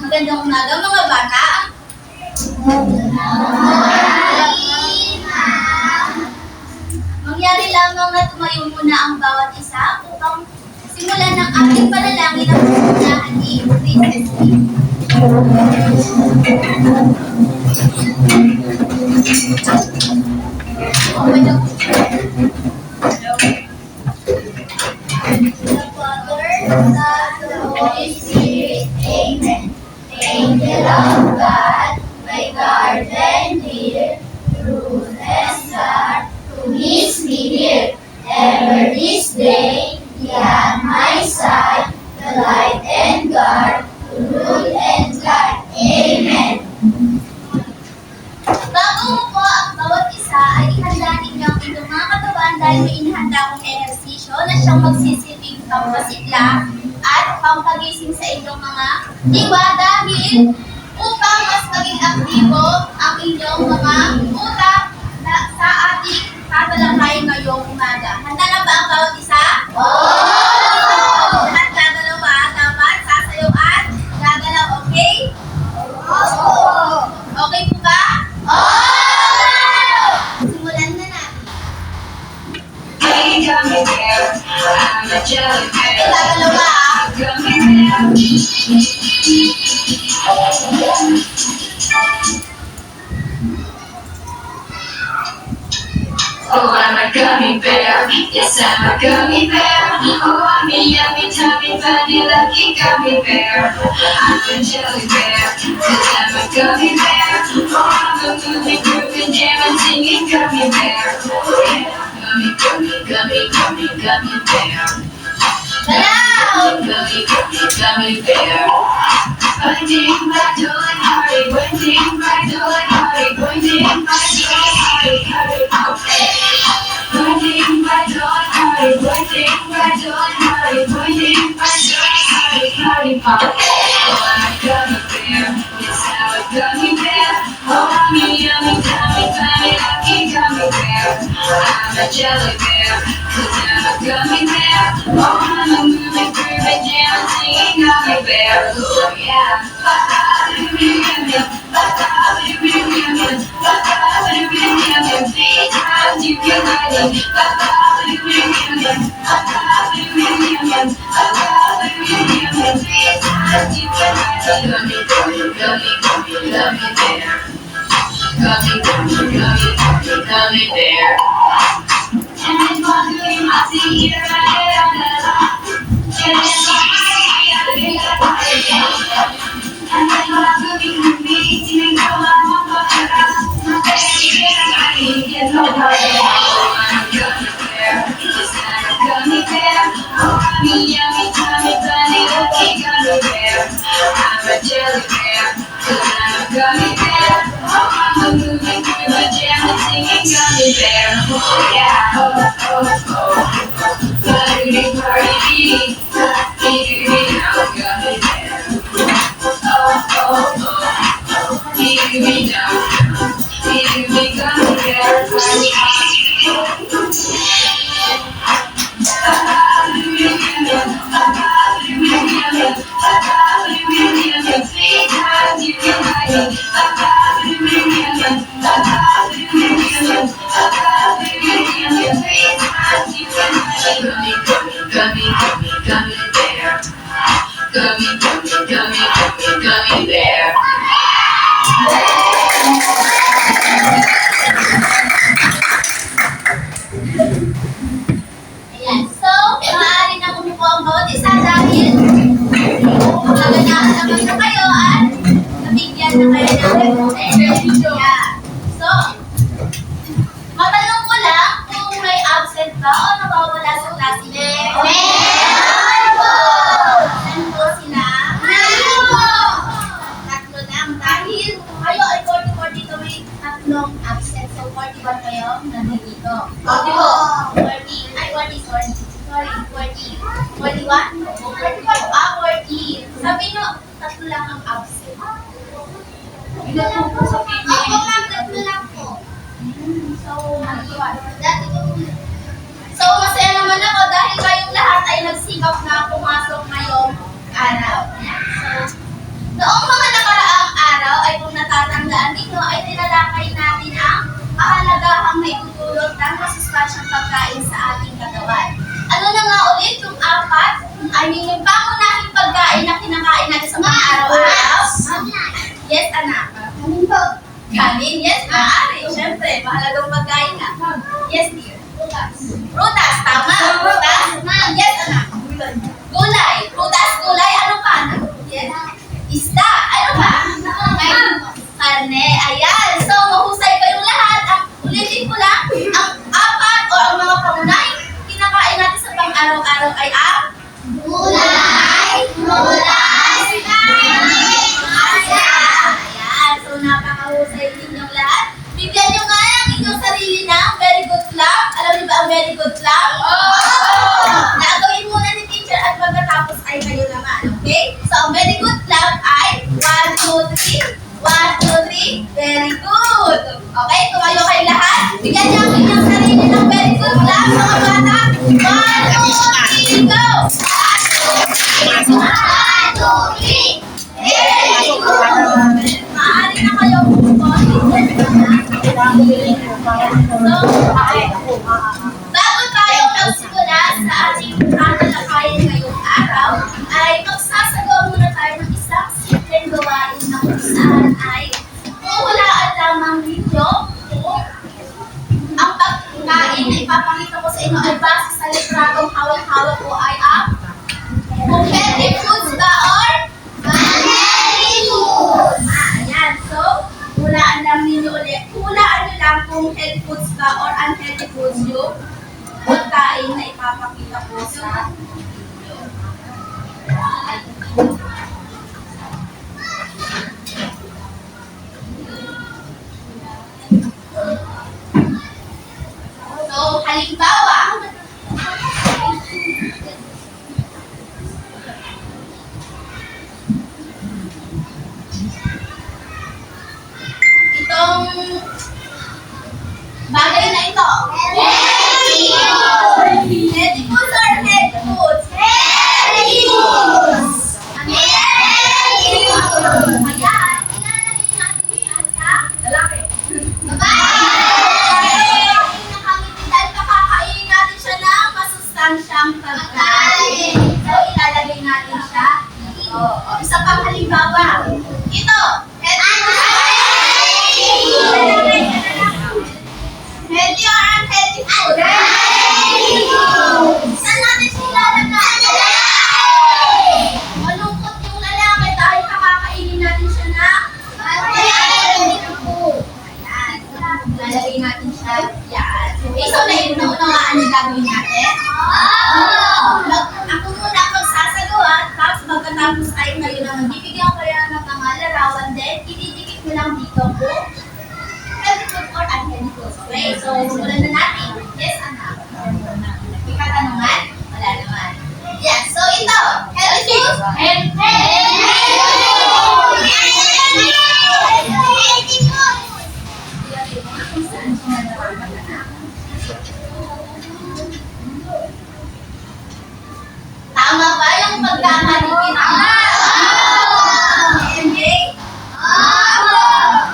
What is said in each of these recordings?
Magandang umaga mga bata. Mangyari lamang na tumayo muna ang bawat isa upang simulan ng ating panalangin ang pangunahan ni Princess Lee. The Father, the Holy Spirit, Amen. Angel of God, my guardian dear, truth and star, who meets me here, ever this day, be at my side, the light and guard, to rule and guide. Amen. Bago mo po ang bawat isa ay ihanda ninyo ang inyong mga katawan dahil may inihanda akong ehersisyo na siyang magsisilbing pampasigla at pampagising sa inyong mga diwa dahil upang mas maging aktibo ang inyong mga utak sa ating tatalakay ngayong umaga. Handa na ba ang bawat isa? Oo! At gagalawa, dapat sasayaw at gagalaw, okay? Oo! Okay po ba? Oo! Simulan na natin. Gagalawa ah. Oh, I'm a gummy bear. Yes, I'm a gummy bear. Oh, I'm a yummy, tummy, funny, lucky gummy bear. I'm a jelly bear, 'cause I'm a gummy bear. Oh, I'm a moving, grooving, jamming, singing gummy bear. Yeah, gummy, gummy, gummy, gummy, gummy bear. Galaw! Gummy, gummy, gummy bear. Pointing my toe and hearty, pointing my toe and hearty, pointing my toe and hearty, hearty, pointing my toe and hearty, pointing my toe and hearty, pointing my toe and hearty, hearty, pop. Oh, I'm a gummy bear, yes, I'm a gummy bear. Oh, I'm a yummy, tummy, funny, lucky gummy bear. I'm a jelly bear, 'cause I'm a gummy bear. Oh, I'm a moving, grooving, jamming, singing gummy bear. Oh, yeah. Three times you can let it. Gummy, gummy, gummy, gummy, gummy bear. Gummy, gummy, gummy, gummy, gummy bear. And then one day I see you right on the lot. And then one day I think and then what I'm looking for me, singing so I'm on the house. My baby is ready, get no hurry. Oh, I'm a gummy bear, just like a gummy bear. Oh, I'm a yummy, tummy, bunny, lucky gummy bear. I'm a jelly bear, 'cause I'm a gummy bear. Oh, I'm a moving through a jam and singing gummy bear. Oh, yeah, oh, oh, oh. Party, party, party, gummy bear. Ayan. So, maaari na umupo ang bawat isa dahil magaganahan naman na kayo at nabigyan na kayo ng recognition. So, matanong ko lang kung may absent ba o nawawala sa klase. Meron po! Saan po sila? Meron po! Tatlo lang dahil kayo ay 44 dito may tatlong absent. So, 41 kayo nandito. 40 po. 40. Ay, 40, sorry. Sorry, 40. 41? 45. 40. Sabi nyo, tatlo lang ang absent. Ilan po sa Opo, ma'am, tatlo lang po. So, so, masaya naman ako dahil kayong lahat ay nagsikap na pumasok ngayong araw. So, noong mga nakaraang araw ay kung natatandaan ninyo ay tinalakay natin ang kahalagahang may tutulot ng masustansyang pagkain sa ating katawan. Ano na nga ulit yung apat? Yung pangunahing pagkain na kinakain natin sa mga araw-araw? Yes, anak. Kanin po. Kanin, yes, maaari. Siyempre, mahalagang pagkain na. Yes, dear. Prutas. Prutas, tama. Prutas. Yes, anak. Gulay. Prutas, gulay. Ano pa? Yes. Isda. Ano pa? Karne. Ayan. So, mahusay kayong lahat. Ulitin ko lang, ang apat o ang mga pangunahing kinakain natin sa pang-araw-araw ay ang gulay, prutas, ayan. So, napakahusay ninyong lahat. Bigyan nyo nga ang inyong sarili ng very good clap. Alam niyo ba ang very good clap? Nagawin muna ni teacher at pagkatapos ay kayo naman. Okay? So, ang very good clap ay 1, 2, 3. 1, 2, 3. Very good. Okay? Tumayo kayo lahat. Bigyan niyo ang inyong sarili ng very good clap, mga bata. 1, 2, 3, go! 1, 2, 3. Very good. Maaari na kayo umupo. So, bago tayo magsimula sa ating tatalakayin ngayong araw, ay magsasagawa muna tayo ng isang simpleng gawain na kung saan ay huhulaan lamang ninyo kung ang pagkain na ipapakita ko sa inyo ay base sa litradong hawak-hawak ko ay ang kung healthy foods ba or unhealthy foods. Ayan. So, hulaan lang ninyo ulit. Hulaan nyo lang kung healthy foods ba or unhealthy foods yung pagkain na ipapakita ko sa inyo. So, halimbawa, itong bagay na ito. Healthy foods! Healthy foods or healthy foods? Healthy foods! Healthy foods! Ayan, ilalagay natin yan sa lalaki. Babae! Dahil kakakainin natin siya ng masustansyang pagkain. So, ilalagay natin siya dito. Isa pang halimbawa. Ito, healthy healthy or unhealthy food? Healthy food! Saan natin siya ilalagay? Malungkot yung lalaki dahil kakakainin natin siya na unhealthy food. Ayan. Lalagay natin siya. Yan. Okay, so naunawaan yung gagawin natin? Ako muna ang magsasagawa, tapos pagkatapos ay kayo naman. Bibigyan ko kayo ng mga larawan din. Ididikit mo lang dito kung healthy food or unhealthy food. Okay, so simulan na natin. Yes, anak. May katanungan? Wala naman. Yes, so ito. Healthy food? Healthy food! Tama ba yung pagkakalipin? Okay?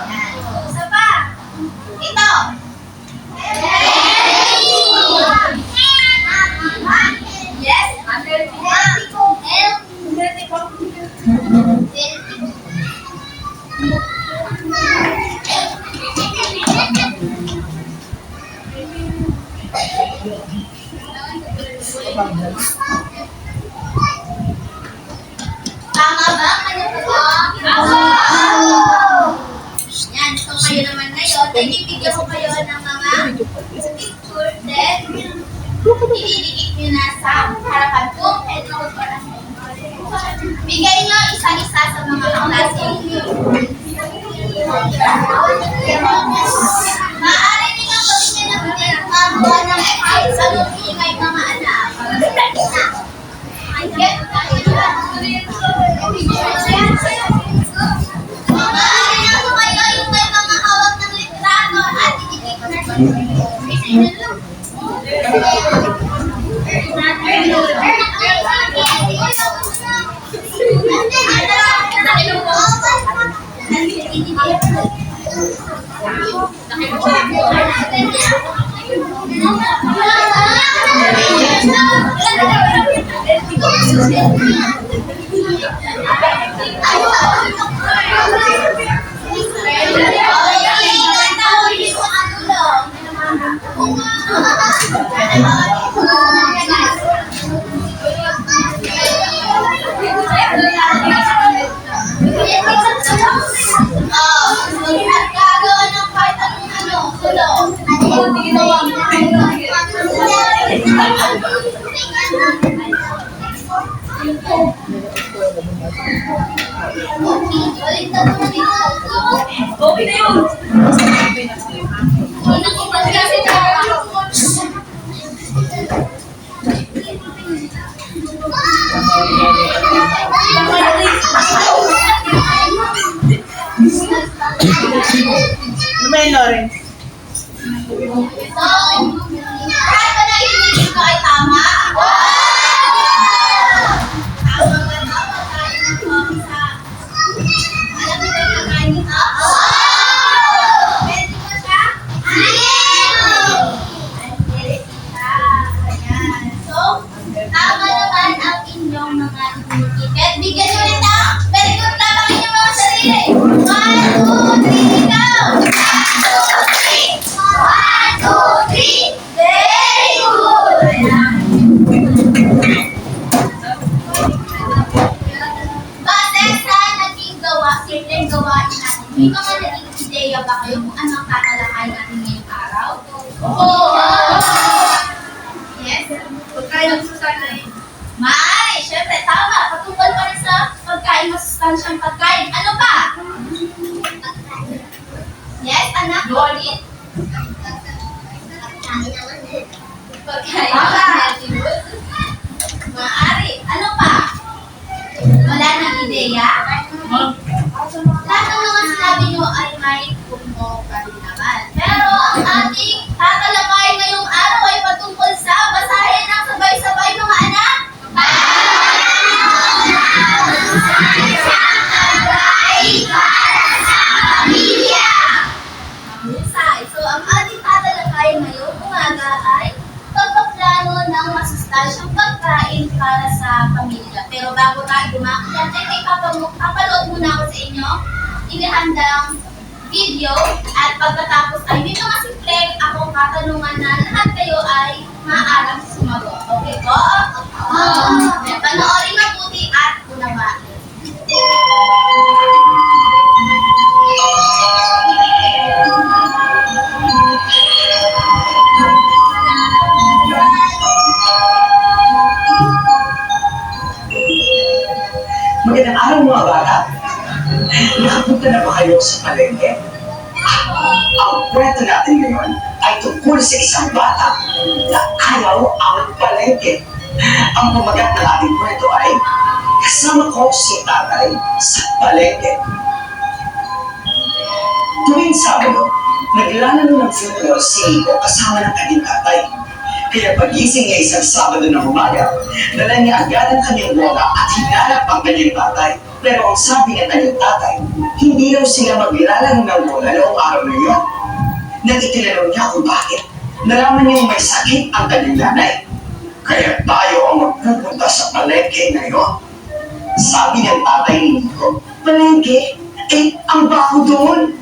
Yan. Isa pa. Ito. Yes? Healthy food. bibigyan ko kayo ng mga picture, then ididikit nyo na sa harapan kung pwede ko pa na. Bigay nyo isa-isa sa mga kaklase ninyo. Maaari nilang gawin nyo ng magawa ng exercise sa lupingay mga anak. Maaari nilang tumayo yung may mga hawak ng litrato at idikit na sa Gagawa ng kahit anong tulong. Okay na yun. Ano ba yun, Lawrence? So, kahit ba naiinip ko ay tama? Tama ba na? Pagkain ng pamisa. Alam mo ba yung kain nito? Pwede mo siya? Ayan. So, tama naman ang inyong mga ticket. Bigyan nyo rin na. Very good. Tapangin yung mga sarili. 1, 2, 3, go! 1, 2, 3. Very good! Base sa naging certain gawain natin, may mga naging ideya ba kayo kung ano ang tatalakay natin ngayong araw? Oo! Yes? Pagkain ng susanay. Maaari, syempre, tama. Patungkol pa rin sa pagkain, masustansyang pagkain. Ano pa? Yes, anak? Ulit. Pagkain. Maaari. Ano pa? Wala nang ideya? Lahat ng mga sinabi nyo ay may kumpo pa rin naman. Pero ang ating tatalakay ngayong araw ay patungkol sa basahin ng sabay-sabay mga anak. Mahusay. So, ang ating tatalakayin ngayong umaga ay pagpaplano ng masustansyang pagkain para sa pamilya. Pero bago tayo dumakilan, ay may papanood muna ako sa inyo inihandang video at pagkatapos ay may mga simpleng akong katanungan na lahat kayo ay maaaring sumagot. Okay po? Panoorin mabuti at unawain. Magandang araw mga bata. Nakapunta na ba kayo sa palengke? Ang kwento natin ngayon ay tungkol sa isang bata na ayaw ang palengke. Ang pamagat ng ating kwento ay kasama ko si tatay sa palengke. Tuwing Sabado, naglalaro ng football si Nico kasama ng kanyang tatay. Kaya pagising niya isang Sabado ng umaga, dala niya agad ang kanyang bola at hinarap ang kanyang tatay. Pero ang sabi ng kanyang tatay, hindi raw sila maglalaro ng bola noong araw na yun. Nang itinanong niya kung bakit, nalaman niyang may sakit ang kanyang nanay. Kaya tayo ang magpupunta sa palengke ngayon. Sabi ng tatay ni Nico, palengke? Eh, ang baho doon.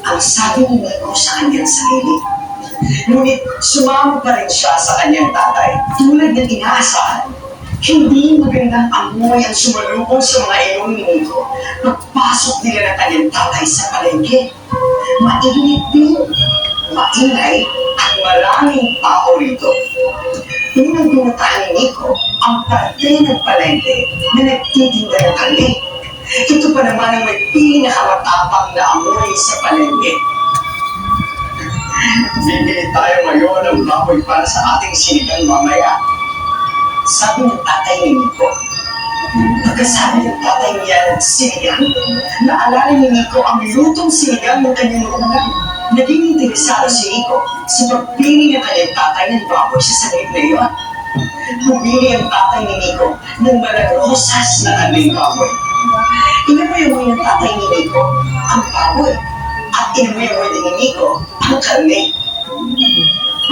Ang sabi ni Nico sa kanyang sarili. Ngunit sumama pa rin siya sa kanyang tatay. Tulad ng inaasahan, hindi magandang amoy ang sumalubong sa mga ilong ni Nico. Pagpasok nila ng kanyang tatay sa palengke. mainit din, maingay, at maraming tao rito. Unang pinuntahan ni Nico ang parte ng palengke na nagtitinda ng karne. Ito pa naman ang may pinakamatapang na amoy sa palengke. Bibili tayo ngayon ng baboy para sa ating sinigang mamaya. Sabi ng tatay ni Nico. Pagkasabi ng tatay niya ng sinigang, naalala ni Nico ang lutong sinigang ng kanyang ulam. Naging interesado si Nico sa pagpili ng kanyang tatay ng baboy sa saglit na iyon. Pumili ang tatay ni Nico ng malagrosas na kanyang baboy. Inamoy-amoy ng tatay ni Nico ang baboy at inamoy-amoy din ni Nico ang karne.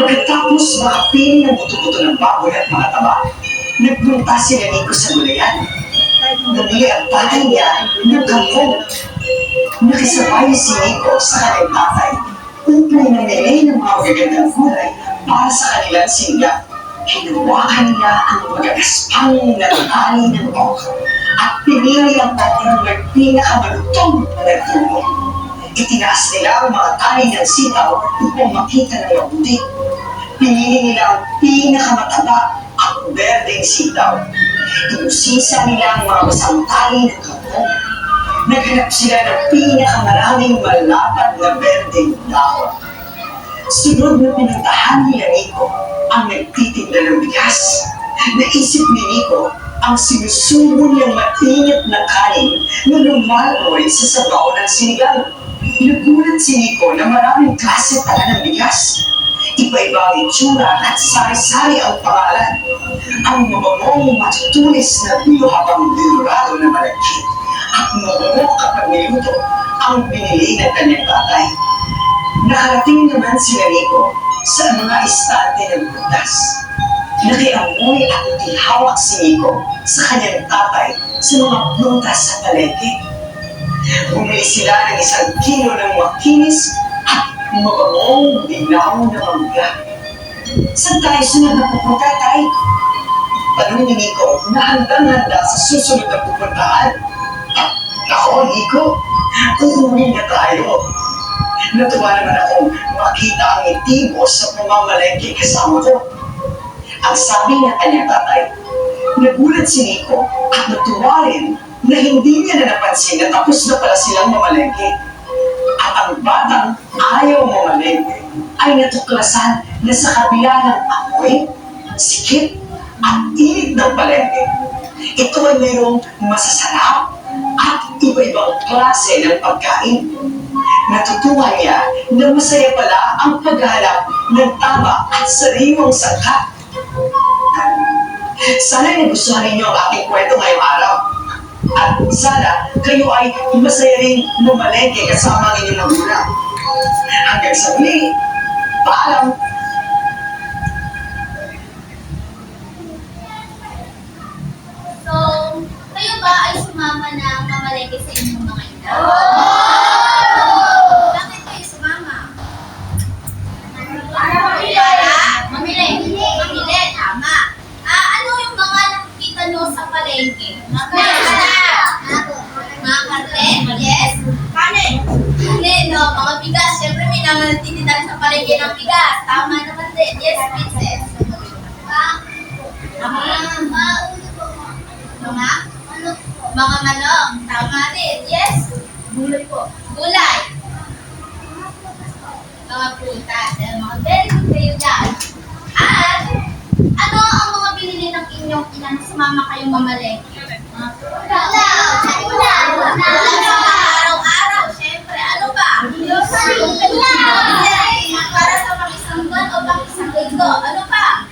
Pagkatapos makapili ng buto-buto ng baboy at mga taba, nagpunta si Nico sa gulayan. Namili ang tatay niya ng kangkong. Nakisabay si Nico sa kanyang tatay upang namili ng mga magagandang gulay para sa kanilang sinigang. Hinawakan niya ang magagaspang na tali ng okra at pinili ang okrang may pinakamalutong na tubo. Itinaas nila ang mga tali ng sitaw upang makita ng mabuti. Pinili nila ang pinakamataba at berdeng sitaw. Inusisa nila ang mga basang tali ng kangkong. Naghanap sila ng pinakamaraming malapad na berdeng dahon. Sunod na pinuntahan ni Nico ang nagtitinda ng bigas. Naisip ni Nico ang sinusubo niyang mainit na kanin na lumaloy sa sabaw ng sinigang. Nagulat si Nico na maraming klase pala ng bigas. Iba-iba ang itsura at sari-sari ang pangalan. Ang mabangong matutulis na bilo habang dilurado na malagkit at mabango kapag niluto ang binili ng kanyang tatay. Nakarating naman si Nico sa mga istante ng butas. Nakiamoy at itihawak si Nico sa kanyang tatay sa mga prutas sa palengke. Bumili sila ng 1 kilo ng makinis at mabangong dilaw na mangga. Saan tayo sunod na pupunta, tay? Tanong ni Nico na handang-handa sa susunod na pupuntahan. Nako, Nico, uuwi na tayo. Natuwa naman akong makita ang ngiti mo sa pamamalengke kasama ko. Ang sabi ng kanyang tatay, nagulat si Nico at natuwa rin na hindi niya na napansin na tapos na pala silang mamalengke. At ang batang ayaw mamalengke ay natuklasan na sa kabila ng amoy, sikip at init ng palengke, ito ay mayroong masasarap at iba-ibang klase ng pagkain. Natutuwa niya na masaya pala ang paghahanap ng tama at sariwang sangka. Sana nagustuhan ninyo ang aking kwento ngayong araw. At sana kayo ay masaya rin mamalengke kasama ang inyong magulang. Hanggang sa muli, paalam! So, kayo ba ay sumama na mamalengke sa inyong mga ina? Bakit kayo sumama? Para mamili. Mamili, tama. Ano yung mga nakikita nyo sa palengke? Mga karne? Yes? Kanin, no? Mga bigas. Siyempre, may naman nagtitinda sa palengke ng bigas. Tama naman din. Yes, princess. Mga manok. Tama din. Yes? Gulay po. Gulay. Mga prutas. Mga very good kayo dyan. At, ano ang mga binili ng inyong ina na sumama kayong mamalengke? Ulam sa araw-araw. Siyempre, ano ba? Para sa pang-isang buwan o pang-isang linggo. Ano pa?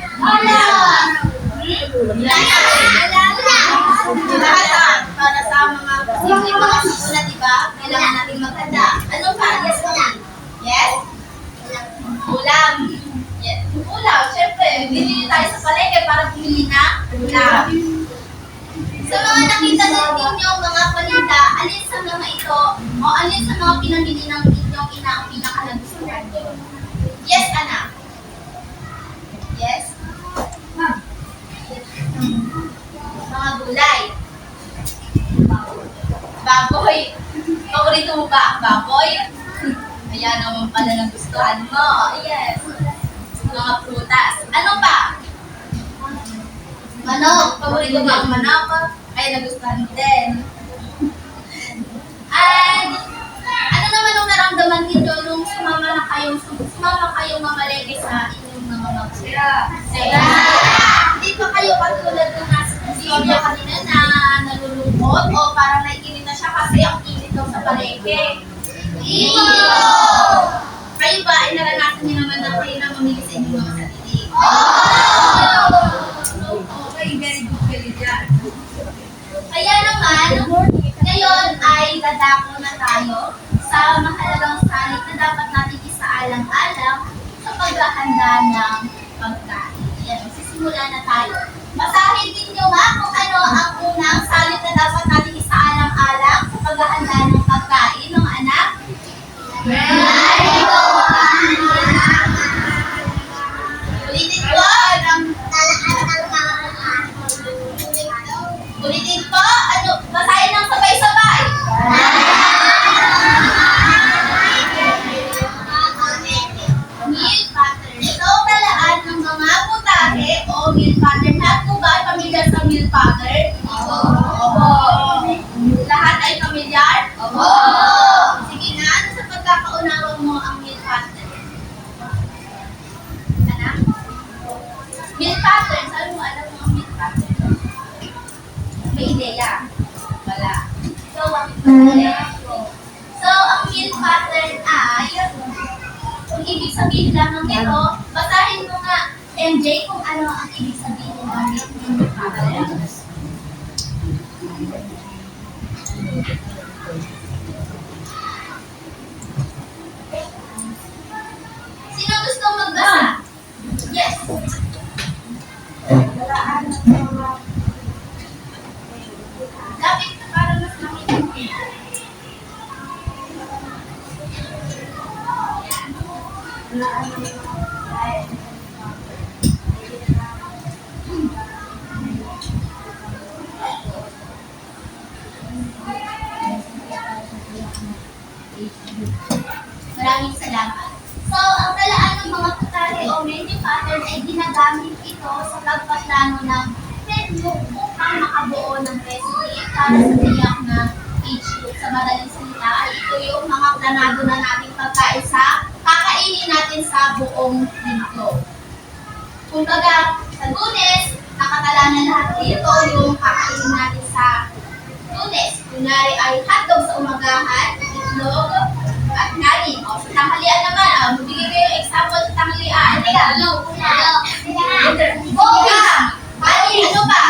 Para sa mga simple mga sisula, diba? Kailangan natin maganda. Ano pa? Yes, ma'am. Yes? Ulam. Yes. Ulam, syempre. Bili tayo sa palengke para bumili na ulam. Sa mga nakita ninyo mga paninda, alin sa mga ito o alin sa mga pinamili ng inyong ina ang pinakalagustuhan nyo? Yes, anak. Yes? Mga gulay. Baboy. Paborito mo ba ang baboy? Kaya naman pala nagustuhan mo. Yes. Mga prutas. Ano pa? Manok. Paborito mo ang manok. Kaya nagustuhan mo din. And, ano naman ang naramdaman ninyo nung sumama kayong mamalengke sa inyong mga magsira? Hindi pa kayo katulad ng nasa istorya kanina na nalulungkot o parang naiinit na siya kasi ang init daw sa palengke? Kayo ba ay naranasan niyo naman na kayo na mamili sa inyong mga sarili? Okay, very good kayo dyan. Kaya naman, ngayon ay dadako na tayo sa mahalagang salit na dapat natin isaalang-alang sa paghahanda ng pagkain. Yan, magsisimula na tayo. Basahin din nyo ba kung ano ang unang salit na dapat natin isaalang-alang sa paghahanda ng pagkain, mga anak? Ulitin ko. Ulitin ko. Ano? Basahin ng sabay-sabay. Meal pattern. So, talaan ng mga putahe o meal pattern. Lahat po ba ay pamilyar sa meal pattern? Opo. Lahat ay pamilyar? Opo. Sige na, ano sa pagkakaunawa mo ang meal pattern? Anak? Meal pattern. Saan mo alam mo ang meal pattern? May ideya? Wala. So, ang meal pattern ay, kung ibig sabihin lamang nito, basahin mo nga, MJ, kung ano ang ibig sabihin ng meal pattern. Sino gusto magbasa? Yes. Lapit na para mas makita mo. Maraming salamat. So, ang talaan ng mga putahe o menu pattern ay ginagamit ito sa pagpaplano ng menu upang makabuo ng recipe para sa tiyak na age group. Sa madaling salita, ay ito yung mga planado na nating pagkain sa kakainin natin sa buong linggo. Kumbaga, sa Lunes, nakatala na lahat dito yung kakainin natin sa Lunes. Kunwari ay hotdog sa umagahan, itlog, at kanin. O, sa tanghalian naman, magbigay kayo ng example sa tanghalian. Ano? Boga! Kanin, ano ba?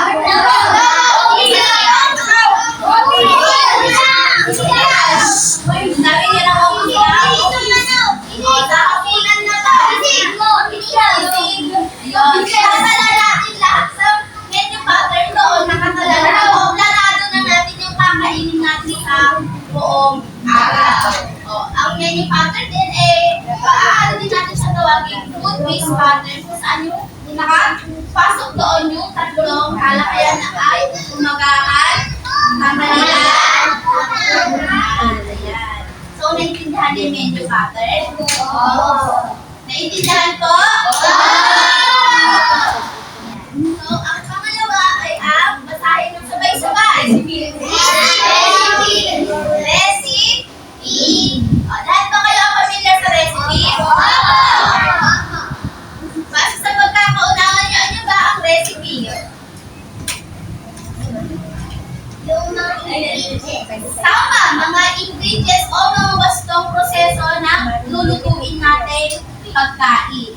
Sabi niya na ako o, sa kapinan na ba? Nakatala natin lahat sa menu pattern doon. Nakatala na. O, planado na natin yung kakainin natin sa buong araw. Ang menu pattern din paano din natin siya tawagin food-based pattern kung saan yung nakapasok doon yung tatlong kalakayan na ay umagahan, tanghalian, ayan. So, naintindihan din yung menu pattern? Naintindihan ko? So, ang pangalawa ay ang basahin ng sabay-sabay. Recipe. Lahat ba kayo familiar sa recipe? Basta sa pagkakaunawan niyo, ano ba ang recipe? Yung mga ingredients. Tama, mga ingredients o mga wastong proseso na lulutuin natin pagkain.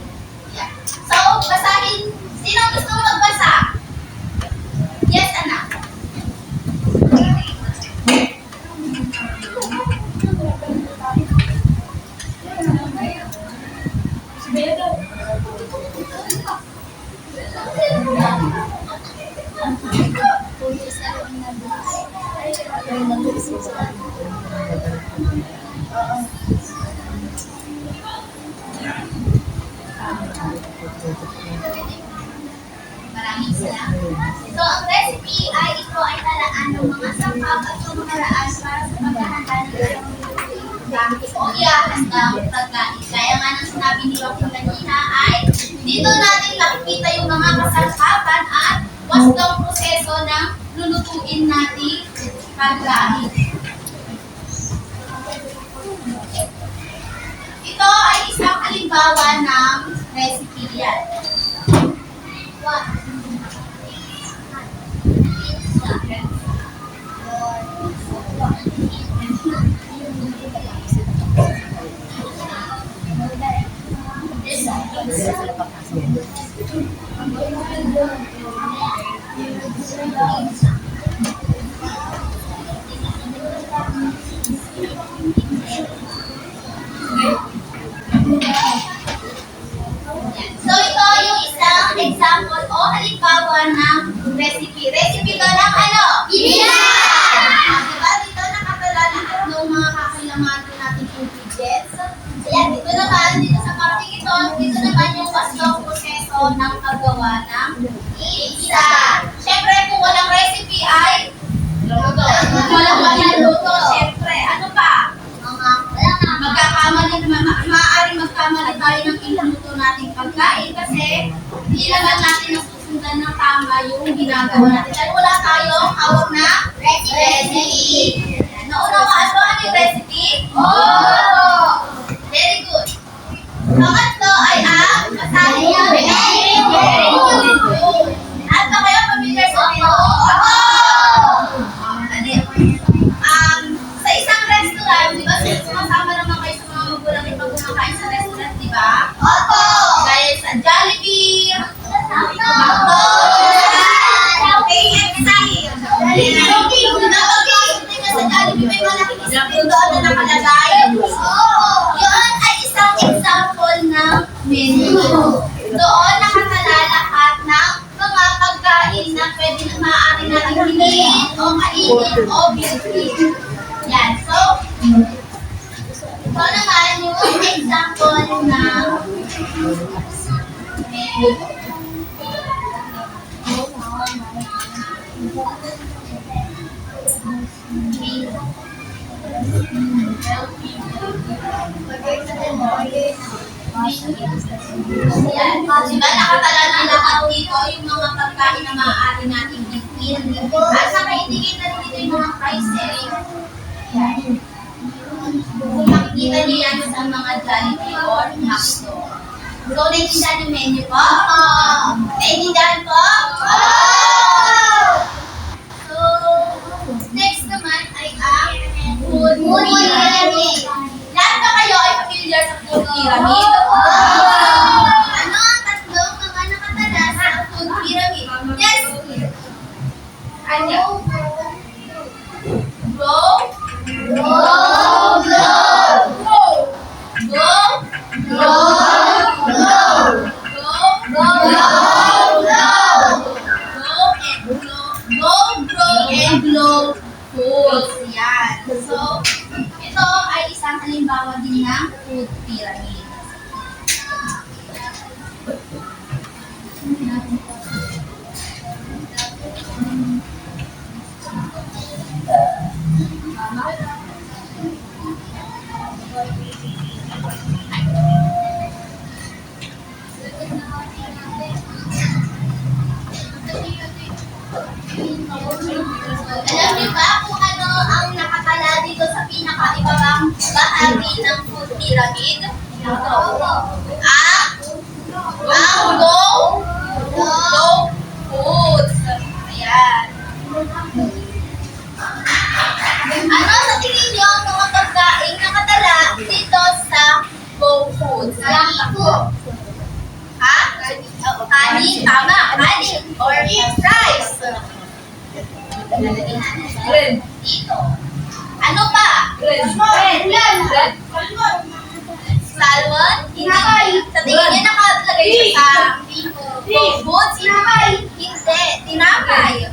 Yeah. So, basahin. Sino gusto magbasa? Yes, anak. Maraming salamat. So, ang recipe ay ito ay talaan ng mga sangkap at pamamaraan para sa paghahanda ng isang o iahas ng pagkain. Kaya nga nang sinabi ni Joaquin kanina ay dito natin nakikita yung mga kasangkapan at wastong proseso ng lulutuin nating pagkain. Ito ay isang halimbawa ng recipe yan. So ito yung isang example o halimbawa ng recipe. Recipe to ng ano? Pizza! Diba dito nakatala lahat ng mga kakailangan natin ingredients. Ayan, dito naman, dito sa parting ito, dito naman yung wastong proseso ng paggawa ng pizza. Siyempre, kung walang recipe ay walang magluluto. Siyempre, ano pa? Maaaring magkamali tayo ng iluluto nating pagkain kasi hindi naman natin nasusundan ng tama yung ginagawa natin. Dahil wala tayong hawak na recipe. Naunawaan ba ano yung recipe? Oo! Very good. Pangatlo ay ang masahe niya. Very good. At ba kayo familiar sa menu? Oo! Sa isang restaurant, di ba, sumasama naman kayo sa mga magulang ay pag kumakain sa restaurant, di ba? Opo! Dahil sa Jollibee, KFC, sa Jollibee may malaking isipin doon na nakalagay. Yun ay isang example ng menu. Doon nakatala lahat ng mga pagkain na pwede na maaari natin piliin o kainin o bilhin. Yan. So, ito naman yung example ng menu. Yan. Diba nakatala na lahat dito yung mga pagkain na maaari nating bilhin. At naka-indicate na rin dito yung mga prices. Yan. Kung makikita niyo yan sa mga Jollibee or McDo. So, naiintindihan yung menu po? Naiintindihan po? So, next naman ay ang food pyramid. Lahat ba kayo ay familiar sa food pyramid? Ano ang tatlong mga nakatala sa food pyramid? Yes! Ano? Go! Go! Go! Go! Go! Glow foods. Yan. So, ito ay isang halimbawa din ng food pyramid. Alam niyo ba kung ano ang nakatala dito sa pinakaibabang bahagi ng food pyramid? Ang go foods. Ayan. Ano sa tingin niyo ang mga pagkain nakatala dito sa go foods? Ha? Kanin, tama. Kanin or rice. Dito. Ano pa? Salmon? Hindi. Sa tingin niya nakalagay siya sa foods? Hindi. Tinapay.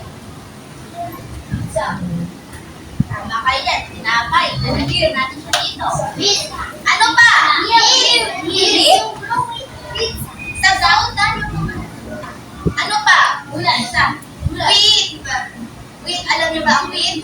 Tama kayo yan. Tinapay. Lalagyan natin siya dito. Ano pa? Beef? Sa sautan? Ano pa? Wheat. Wheat, alam niyo ba ang wheat?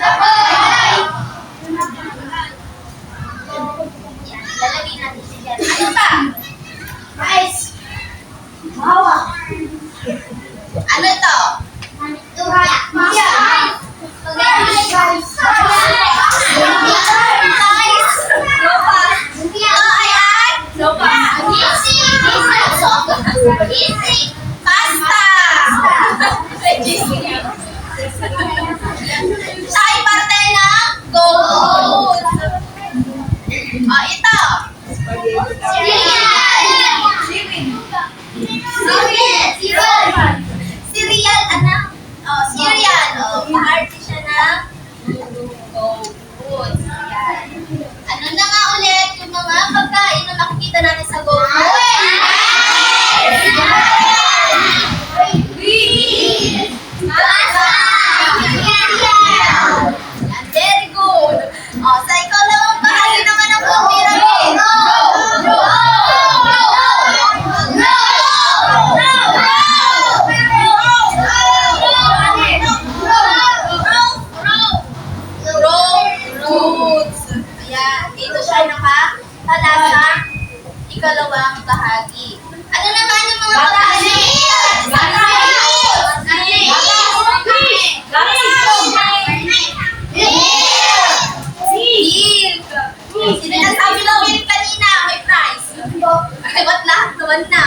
Cereal, anak. Oh, cereal. Oh, pa-arte siya ng foods. Yan. Ano na nga ulit yung mga pagkain na makikita natin sa Go Foods? Yan, very good. Oh, sa ikaw lang ang bahagi naman ng Go Pyramid. Roots. Ayan, dito siya nakatala sa ikalawang bahagi. Ano naman yung mga pagkain? Sinasabi ng milk kanina, may price. Ay, ba't lahat naman na?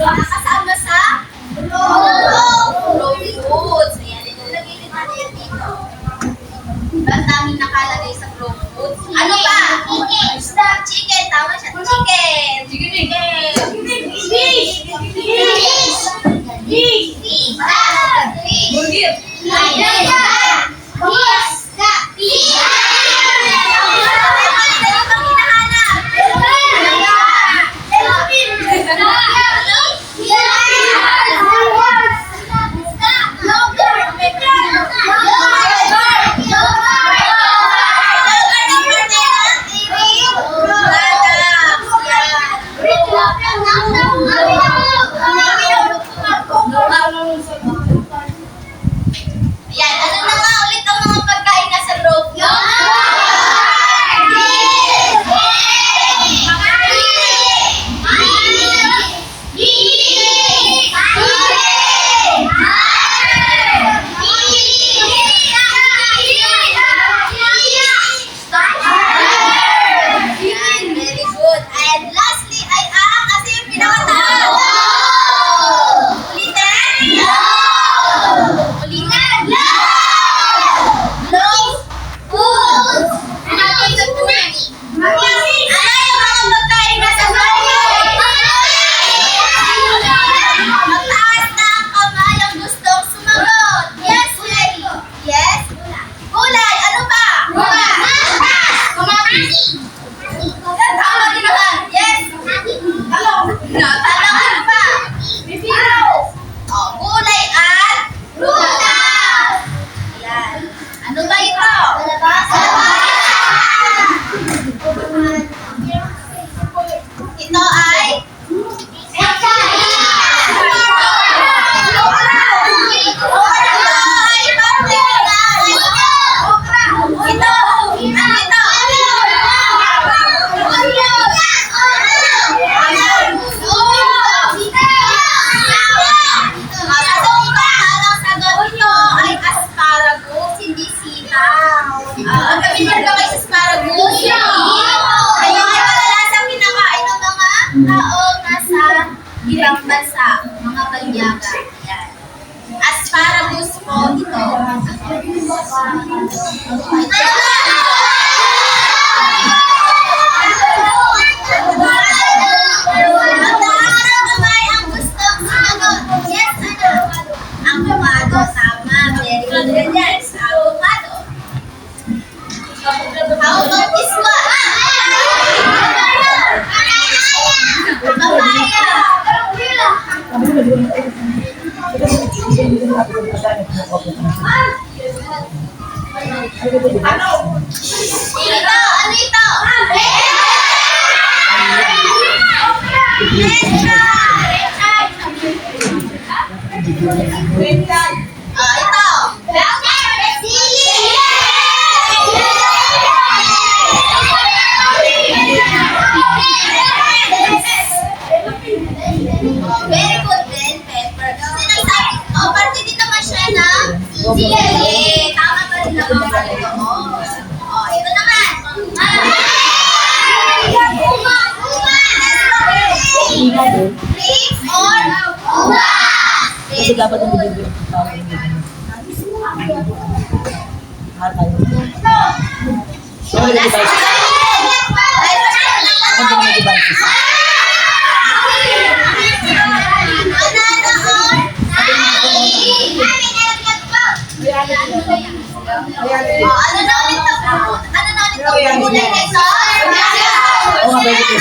Kasama sa raw foods. Ayan, ilalagay din natin dito. Ang daming nakalagay sa raw foods. Ano pa? Chicken. Tama siya. Chicken. Ayan, ano na nga ulit ang mga pagkain na sa group nyo? Ayan, very good. And lastly ay ang kasi yung pinakataas. Ulitin? Ulitin? Low foods. Ano yung mga pagkain na sa bahay? Magtaas na ang kamay ang gustong sumagot. Yes, ready? Yes? Gulay. Ano pa? Tama din naman. Yes? Talong. Talong. Ano pa? Oh, gulay at prutas. Ayan. Ano ba ito? Ito ay Ano? Ito, ano ito? Ito. Very good din, Pepper. Sinasabi, parte din naman siya ng sige. Tama ba rin naman ba ito? Ito naman. Grapes or Kasi dapat yung bibigyan. Sorry, the devices. Ano ba yung devices? Ano na ulit ang kulay na ito? Oo nga, pwede ko.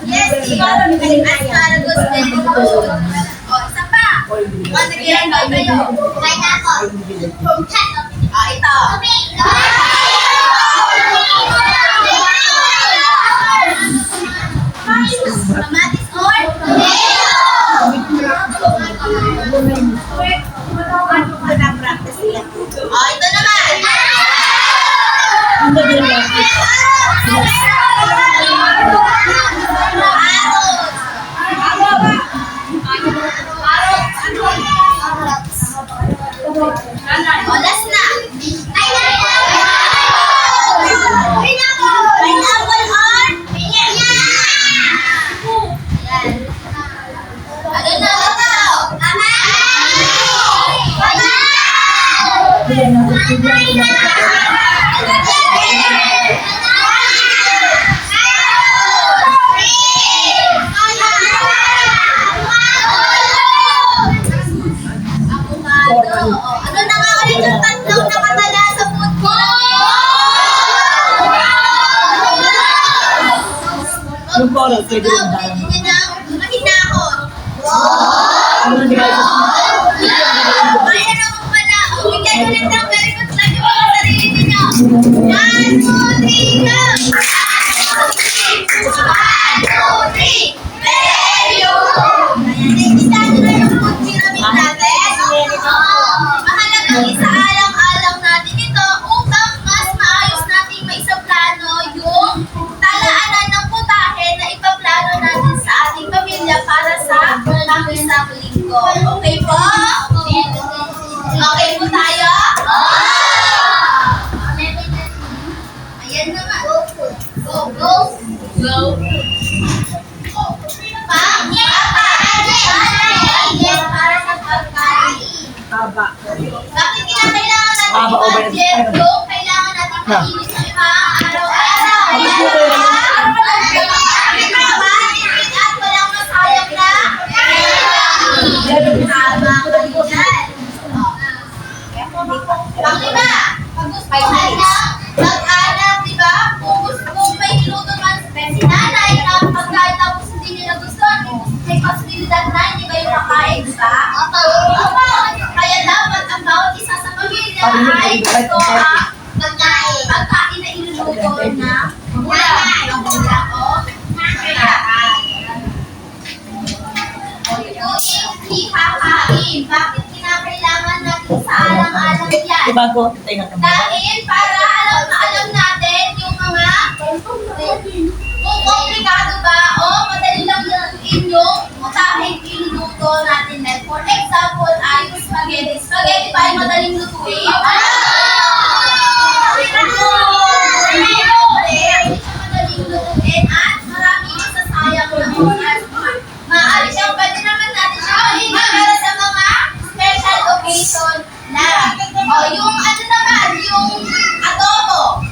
Yes, asparagus din. Isa pa. Nagkiran ba kayo? Pineapple. Ito. Kamatis or ito naman. Last na. Pineapple or ano na ito? Ano na nga ulit yung tatlong nakatala sa food ko? Yung polo, pwede rin tayo. Pwede nyo nang mahinahon. Ano yung devices? Ay, ano mo pala? Bigyan nyo lang ng very good luck yung mga sarili ninyo. 1, 2, 3, go! 1, 2, 3, very good! Ayan, isa nyo na yung food pyramid natin. Mahalagang isaalang-alang natin ito upang mas maayos nating maisaplano yung talaanan ng putahe na ipaplano natin sa ating pamilya para sa pang-isang linggo. Okay po? Okay po tayo? Ayan naman. Go, go. Go. Para sa pagkain. Haba. Bakit kinakailangan natin Haba o ba yun? i-budget yung kailangan natin malinis sa ibang araw-araw? At walang masayang na tama kayo dyan. Panglima, mag-anak, di ba? Kung may niluto man si nanay na pagkain tapos hindi nila gusto, may posibilidad na hindi kayo kakain sa kaya dapat ang bawat isa sa pamilya ay gusto ang pagkain na iluluto na magulang o ihakain. Bakit kinakailangan natin sa alang-alang yan? Diba ko? Tayo na kami. Dahil para alam natin yung mga kung komplikado ba o madali lang lutuin yung mutahing iluluto natin. Like for example, ay spaghetti. Spaghetti ba ay madaling lutuin? Madaling lutuin at maraming masasayang na oras. Maaari siyang pwede naman natin siya gawin para sa mga special occasion na. Yung ano naman, yung adobo.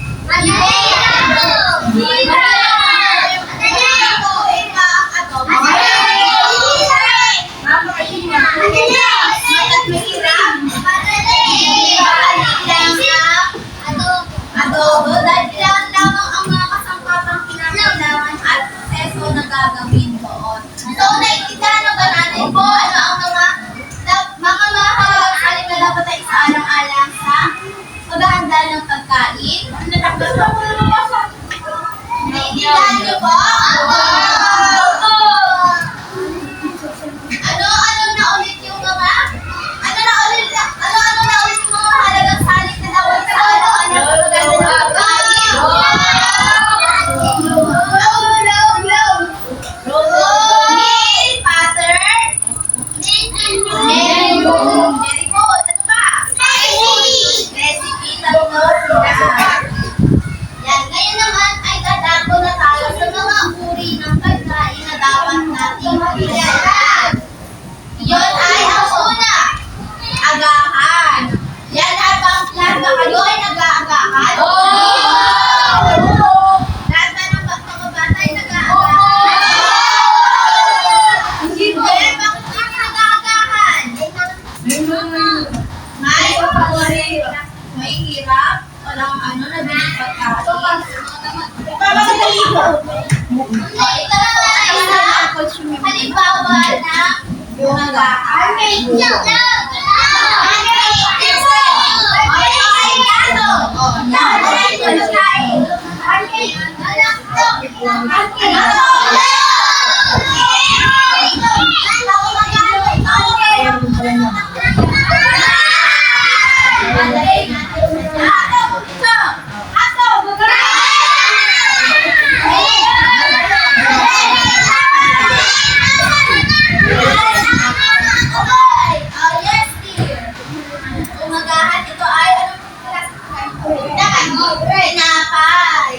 Adobo, dahil kailangan lamang ang mga kasampatang kinakailangan at proseso na gagawin doon. So, naiintindihan na ba natin May hirap. Walang ano, nabili pagkain. Ito na halimbawa na umagahan. Umagahan, ito ay tinapay.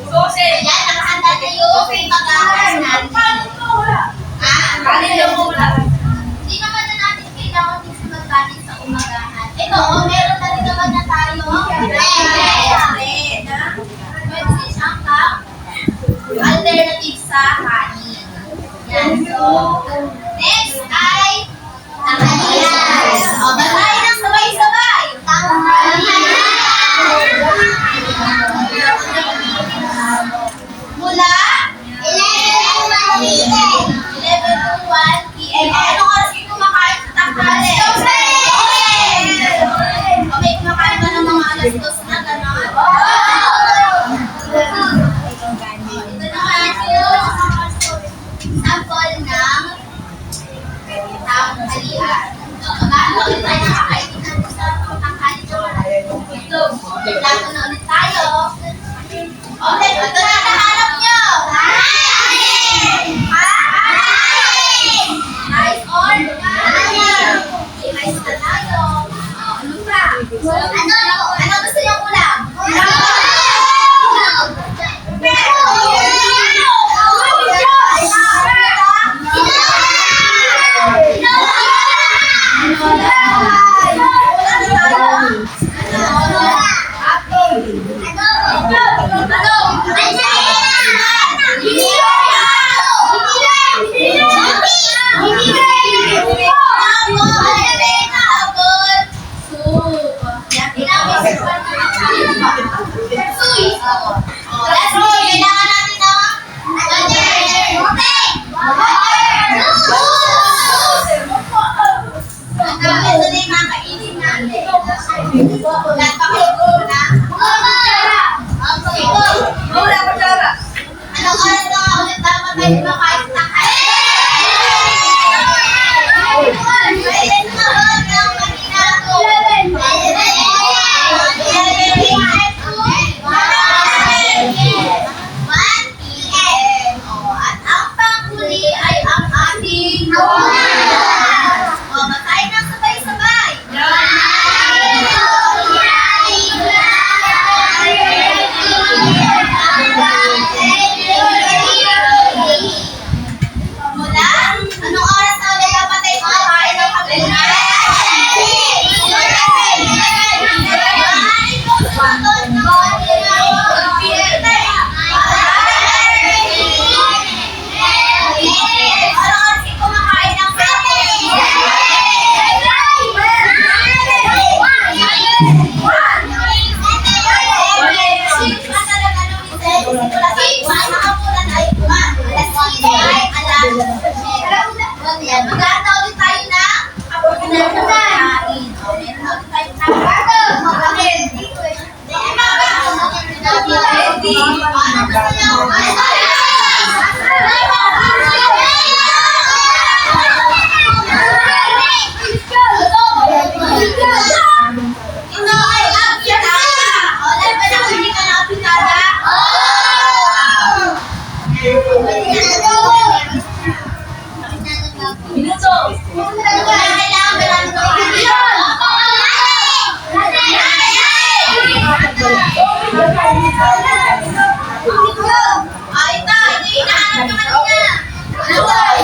Sausage! Ayan, nakahanda na yung pagkakas natin. Hindi naman na natin kailangan din sa magkanin sa umagahan. Ito, meron na rin naman na tayo. Bread. Pwede din siyang alternative sa kanin. Yan. So, next ay tanghalian. O, basahin ng sabay-sabay. Mula 11 to 1 p.m. Anong oras kayo kumakain sa tanghali? Okay, kumakain ba ng mga alas 2 na gano'n? Ito naman yung sample ng tanghalian. Magkano ulit tayo nakakain natin sa tanghali naman? Ito, plato na ulit tayo. Okay, ito na nahanap nyo. Rice or okay, rice na tayo. Ano pa? Ano gusto nyo ulam? Ano? Kailangan ba namin gawin yun? Ay, ito hinahanap naman niya. Kailangan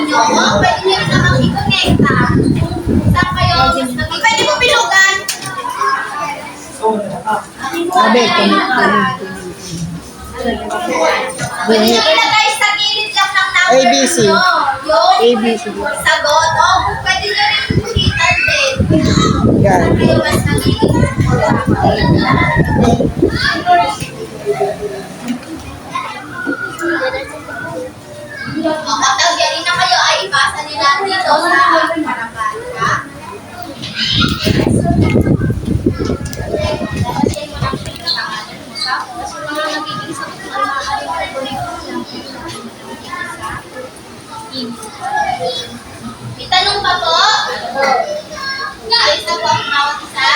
nyo, pwede nyo rin namang i-connecta. Saan kayo mas pwede mo bilugan. Sabi, Pwede nyo ilagay sa gilid lang ng number ABC. nyo. Yung ABC. sagot. O, pwede nyo rin kulitan din. Yan. Saan kayo mas nagiging? O, kapag yari na kayo ay ipasa nila dito sa parabasa. May tanong pa po? Ayos na po ang bawat isa?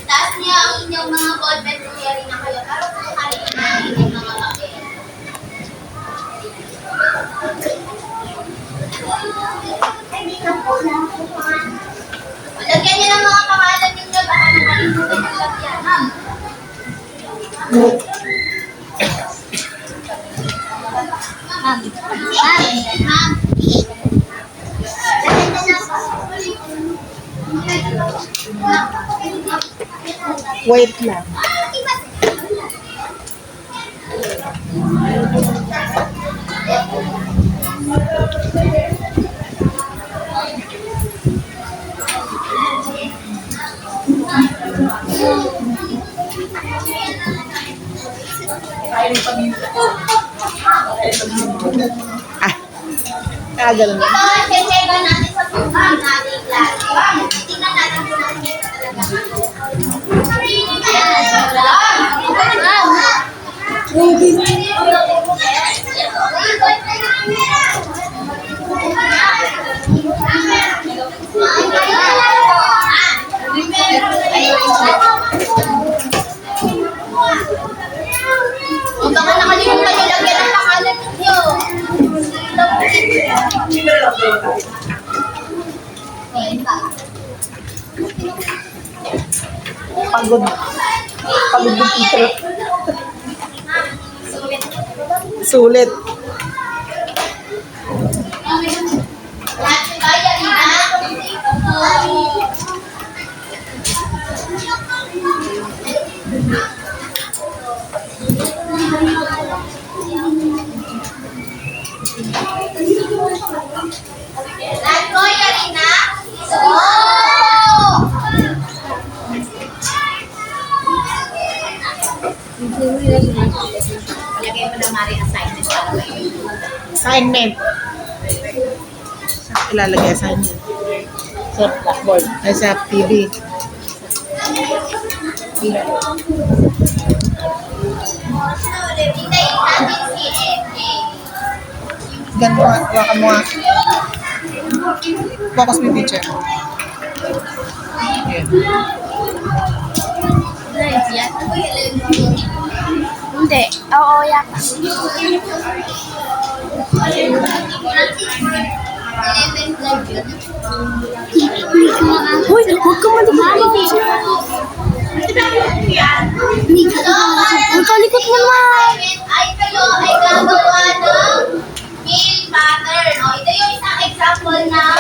Taas niya ang inyong mga ballpen kung yari na kayo. Pero kung kali na inyong mga papel. Lagyan niyo ng mga pangalan ninyo. Baka nakalimutan yung lagyan. Ma'am. Ma'am. Ma'am. Wait lang. Tagal na. Ito ang check-checka natin sa program natin klase. Tingnan natin kung nakikita talaga ako. O baka nakalimutan nyo lagyan ng pangalan ninyo. Pagod. Pagod yung teacher. Sulit. Lahat ba yan na? Lahat ko yan na? Lagay mo na mari assignment para kayo. Assignment. Saan ilalagay assignment? Sa blackboard. Ay, sa TV. Hintayin natin si FJ. Ganun mo, hawakan mo nga. Focus mo, teacher. Ayan. Hindi. Oo, yata. 11 vlog yun. Uy, huwag ka malikot. Magkalikot mo naman. Ay kayo ay gagawa ng meal pattern. O, ito yung isang example ng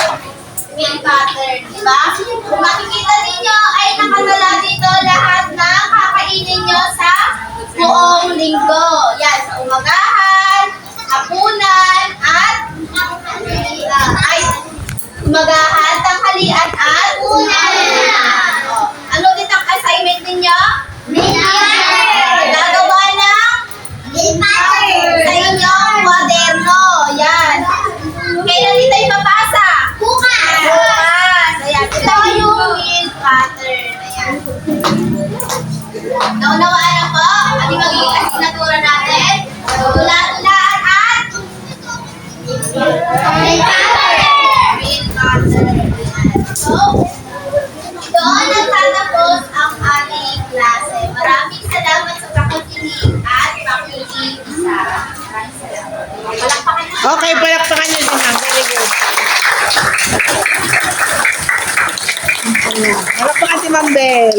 meal pattern. Diba? Kung makikita ninyo ay nakatala dito lahat ng kakainin nyo sa buong linggo. Yan, sa umagahan, hapunan, at umagahan, tanghalian, at ano ulit ang assignment ninyo? Gagawa ng sa inyong moderno. Yan. Kailan dito ipapasa? Bukas. Ayan. Ito yung meal pattern. Ayan. Naunawaan na po. Ano yung magiging asignatura natin? Tula-tulaan at meal pattern. Meal pattern. So, doon ang Okay, palakpakan nyo din ma'am. Very good. Palakpakan si Ma'am Bell.